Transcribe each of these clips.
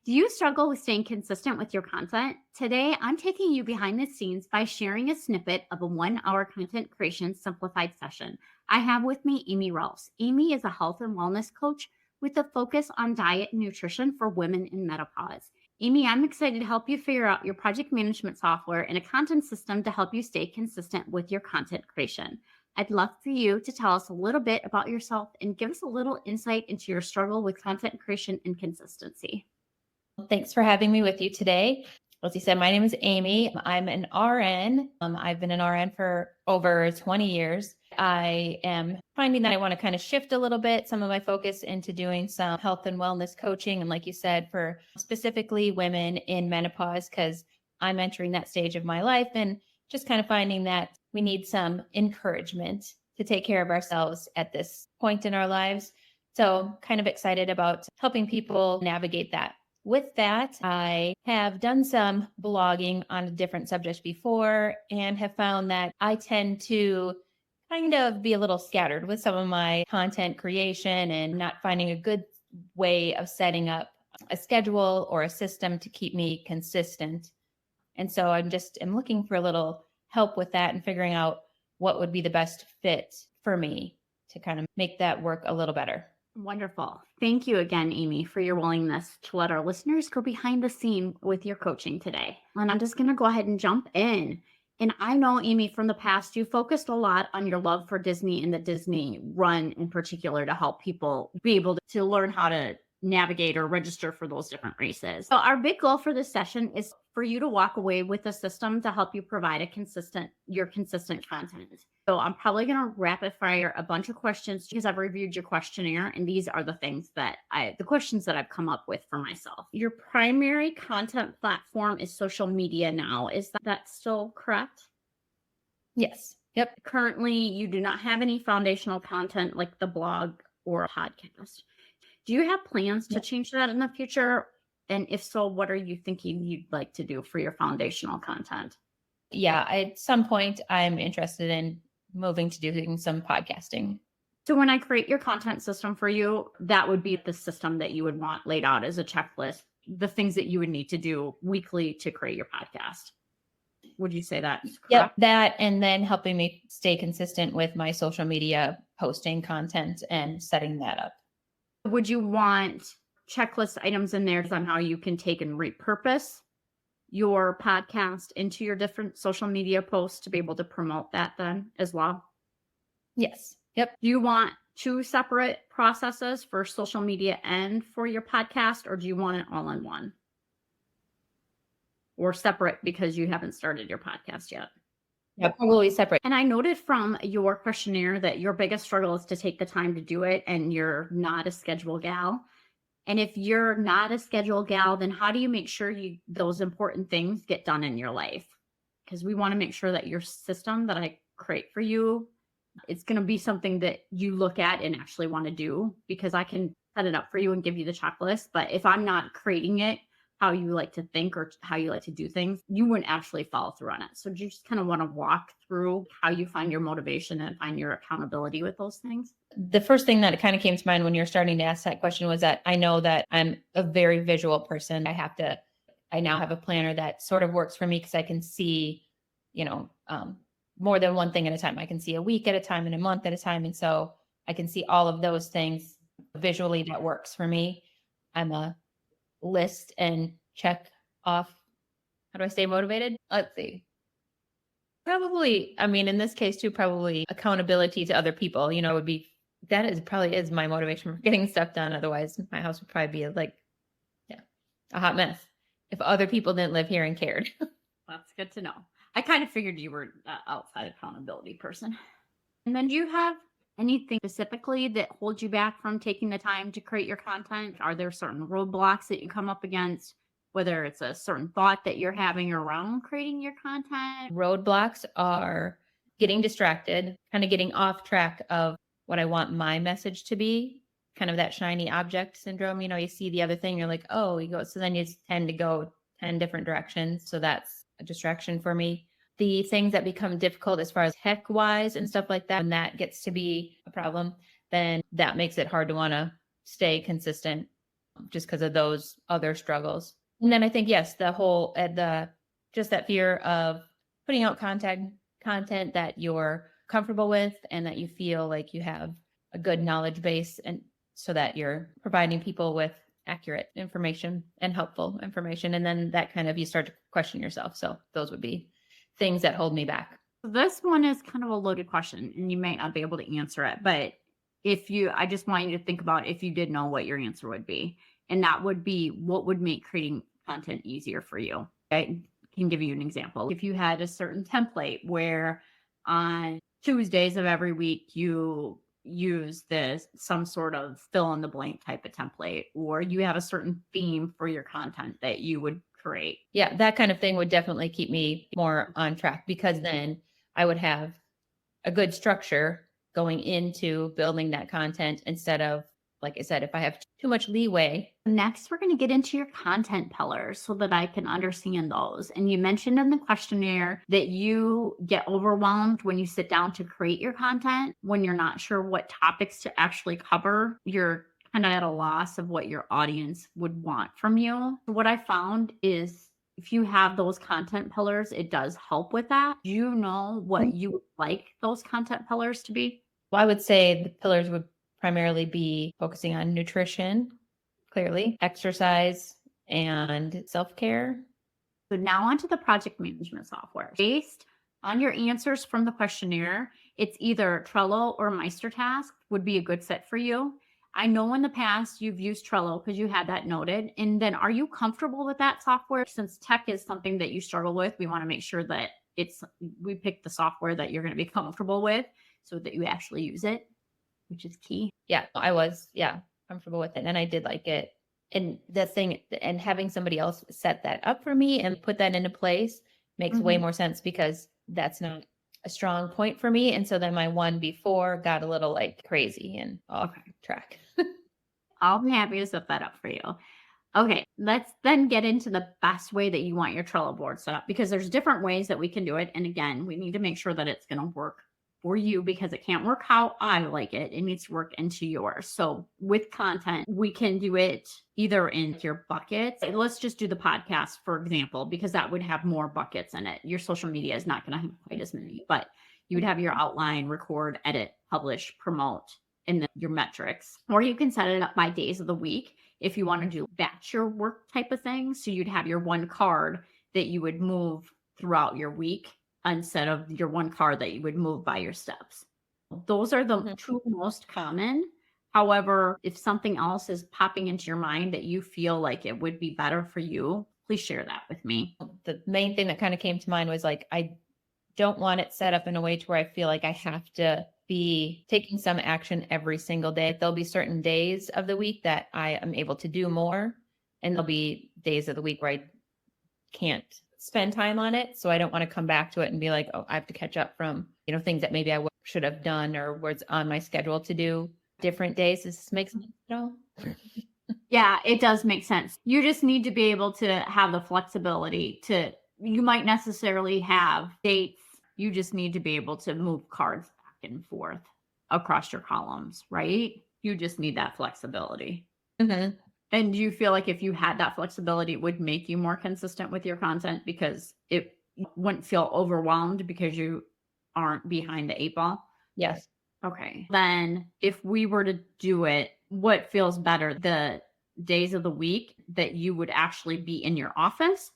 Do you struggle with staying consistent with your content? Today, I'm taking you behind the scenes by sharing a snippet of a 1 hour content creation simplified session. I have with me Amy Rolfs. Amy is a health and wellness coach with a focus on diet and nutrition for women in menopause. Amy, I'm excited to help you figure out your project management software and a content system to help you stay consistent with your content creation. I'd love for you to tell us a little bit about yourself and give us a little insight into your struggle with content creation and consistency. Thanks for having me with you today. As you said, my name is Amy. I'm an RN. I've been an RN for over 20 years. I am finding that I want to kind of shift a little bit some of my focus into doing some health and wellness coaching. And like you said, for specifically women in menopause, because I'm entering that stage of my life and just kind of finding that we need some encouragement to take care of ourselves at this point in our lives. So kind of excited about helping people navigate that. With that, I have done some blogging on different subjects before and have found that I tend to kind of be a little scattered with some of my content creation and not finding a good way of setting up a schedule or a system to keep me consistent. And so I'm looking for a little help with that and figuring out what would be the best fit for me to kind of make that work a little better. Wonderful. Thank you again, Amy, for your willingness to let our listeners go behind the scene with your coaching today. And I'm just going to go ahead and jump in. And I know, Amy, from the past, you focused a lot on your love for Disney and the Disney run in particular to help people be able to learn how to navigate or register for those different races. So our big goal for this session is for you to walk away with a system to help you provide your consistent content. So I'm probably going to rapid fire a bunch of questions because I've reviewed your questionnaire, and these are the questions that I've come up with for myself. Your primary content platform is social media now. Is that still correct? Yes. Yep. Currently, you do not have any foundational content like the blog or a podcast. Do you have plans to change that in the future? And if so, what are you thinking you'd like to do for your foundational content? Yeah, at some point, I'm interested in moving to doing some podcasting. So when I create your content system for you, that would be the system that you would want laid out as a checklist, the things that you would need to do weekly to create your podcast. Would you say that? Yep, that, and then helping me stay consistent with my social media posting content and setting that up. Would you want checklist items in there on how you can take and repurpose your podcast into your different social media posts to be able to promote that then as well? Yes. Yep. Do you want two separate processes for social media and for your podcast, or do you want it all in one? Or separate because you haven't started your podcast yet? Yeah, probably separate. And I noted from your questionnaire that your biggest struggle is to take the time to do it, and you're not a schedule gal. And if you're not a schedule gal, then how do you make sure those important things get done in your life? Because we want to make sure that your system that I create for you, it's going to be something that you look at and actually want to do, because I can set it up for you and give you the checklist. But if I'm not creating it how you like to think or how you like to do things, you wouldn't actually follow through on it. So do you just kind of want to walk through how you find your motivation and find your accountability with those things? The first thing that kind of came to mind when you're starting to ask that question was that I know that I'm a very visual person. I now have a planner that sort of works for me because I can see, more than one thing at a time. I can see a week at a time and a month at a time. And so I can see all of those things visually. That works for me. I'm a list and check off. How do I stay motivated? Let's see. Probably, in this case too, probably accountability to other people, probably is my motivation for getting stuff done. Otherwise my house would probably be a hot mess if other people didn't live here and cared. That's good to know. I kind of figured you were an outside accountability person. And then do you have anything specifically that holds you back from taking the time to create your content? Are there certain roadblocks that you come up against, whether it's a certain thought that you're having around creating your content? Roadblocks are getting distracted, kind of getting off track of what I want my message to be, kind of that shiny object syndrome. You see the other thing, you're like, oh, you go. So then you tend to go 10 different directions. So that's a distraction for me. The things that become difficult as far as tech wise and stuff like that, when that gets to be a problem, then that makes it hard to want to stay consistent just because of those other struggles. And then I think, yes, just that fear of putting out content that you're comfortable with and that you feel like you have a good knowledge base, and so that you're providing people with accurate information and helpful information. And then that kind of, you start to question yourself. So those would be things that hold me back. This one is kind of a loaded question and you might not be able to answer it, but I just want you to think about if you did know what your answer would be. And that would be, what would make creating content easier for you? I can give you an example. If you had a certain template where on Tuesdays of every week, you use some sort of fill in the blank type of template, or you have a certain theme for your content that you would create. Yeah, that kind of thing would definitely keep me more on track, because then I would have a good structure going into building that content, instead of, like I said, if I have too much leeway. Next, we're going to get into your content pillars so that I can understand those. And you mentioned in the questionnaire that you get overwhelmed when you sit down to create your content, when you're not sure what topics to actually cover. You're kind of at a loss of what your audience would want from you. What I found is, if you have those content pillars, it does help with that. Do you know what you would like those content pillars to be? Well, I would say the pillars would primarily be focusing on nutrition, clearly, exercise, and self-care. So now onto the project management software. Based on your answers from the questionnaire, it's either Trello or MeisterTask would be a good fit for you. I know in the past you've used Trello because you had that noted. And then, are you comfortable with that software? Since tech is something that you struggle with, we want to make sure that we pick the software that you're going to be comfortable with so that you actually use it, which is key. Yeah, I was, comfortable with it. And I did like it. And and having somebody else set that up for me and put that into place makes way more sense, because that's not a strong point for me. And so then my one before got a little like crazy and off track. I'll be happy to set that up for you. Okay, let's then get into the best way that you want your Trello board set up, because there's different ways that we can do it. And again, we need to make sure that it's going to work for you, because it can't work how I like it. It needs to work into yours. So with content, we can do it either in your buckets. Let's just do the podcast, for example, because that would have more buckets in it. Your social media is not going to have quite as many, but you would have your outline, record, edit, publish, promote, and then your metrics. Or you can set it up by days of the week if you want to do batch your work type of thing. So you'd have your one card that you would move throughout your week, instead of your one card that you would move by your steps. Those are the two most common. However, if something else is popping into your mind that you feel like it would be better for you, please share that with me. The main thing that kind of came to mind was like, I don't want it set up in a way to where I feel like I have to be taking some action every single day. There'll be certain days of the week that I am able to do more, and there'll be days of the week where I can't spend time on it. So I don't want to come back to it and be like, oh, I have to catch up from, things that maybe I should have done or was on my schedule to do different days. Does this make sense at all? Yeah, it does make sense. You just need to be able to have the flexibility you might necessarily have dates. You just need to be able to move cards back and forth across your columns, right? You just need that flexibility. And do you feel like if you had that flexibility, it would make you more consistent with your content, because it wouldn't feel overwhelmed because you aren't behind the 8 ball? Yes. Okay. Then if we were to do it, what feels better, the days of the week that you would actually be in your office,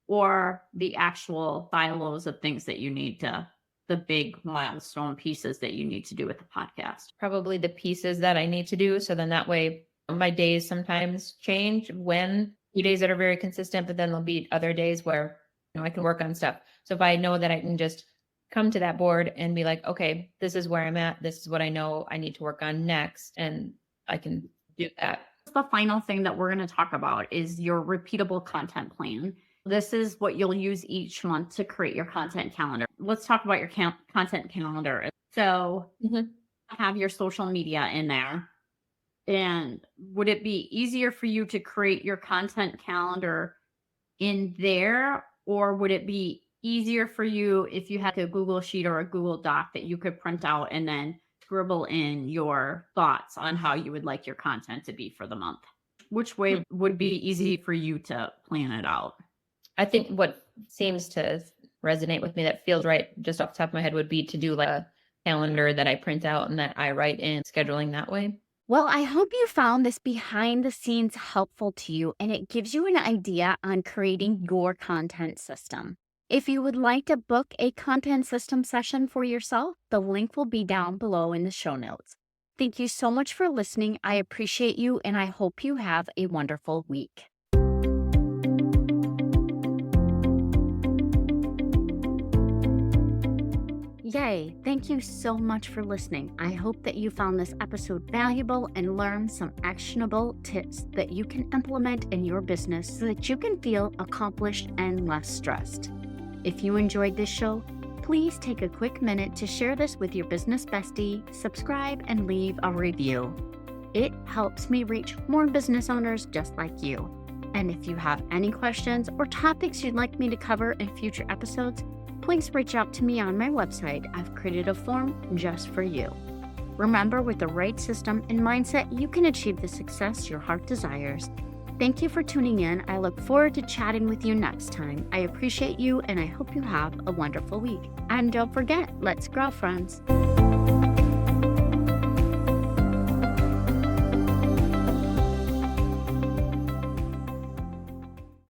or the actual silos of things that you need the big milestone pieces that you need to do with the podcast? Probably the pieces that I need to do. So then that way my days sometimes change, when few days that are very consistent, but then there'll be other days where I can work on stuff. So if I know that I can just come to that board and be like, okay, this is where I'm at, this is what I know I need to work on next, and I can do that. The final thing that we're going to talk about is your repeatable content plan. This is what you'll use each month to create your content calendar. Let's talk about your content calendar. So have your social media in there. And would it be easier for you to create your content calendar in there, or would it be easier for you if you had a Google Sheet or a Google Doc that you could print out and then scribble in your thoughts on how you would like your content to be for the month? which way would be easy for you to plan it out? I think what seems to resonate with me that feels right just off the top of my head would be to do like a calendar that I print out and that I write in, scheduling that way. Well, I hope you found this behind the scenes helpful to you and it gives you an idea on creating your content system. If you would like to book a content system session for yourself, the link will be down below in the show notes. Thank you so much for listening. I appreciate you and I hope you have a wonderful week. Yay! Thank you so much for listening. I hope that you found this episode valuable and learned some actionable tips that you can implement in your business so that you can feel accomplished and less stressed. If you enjoyed this show, please take a quick minute to share this with your business bestie, subscribe, and leave a review. It helps me reach more business owners just like you. And if you have any questions or topics you'd like me to cover in future episodes, please reach out to me on my website. I've created a form just for you. Remember, with the right system and mindset, you can achieve the success your heart desires. Thank you for tuning in. I look forward to chatting with you next time. I appreciate you and I hope you have a wonderful week. And don't forget, let's grow, friends.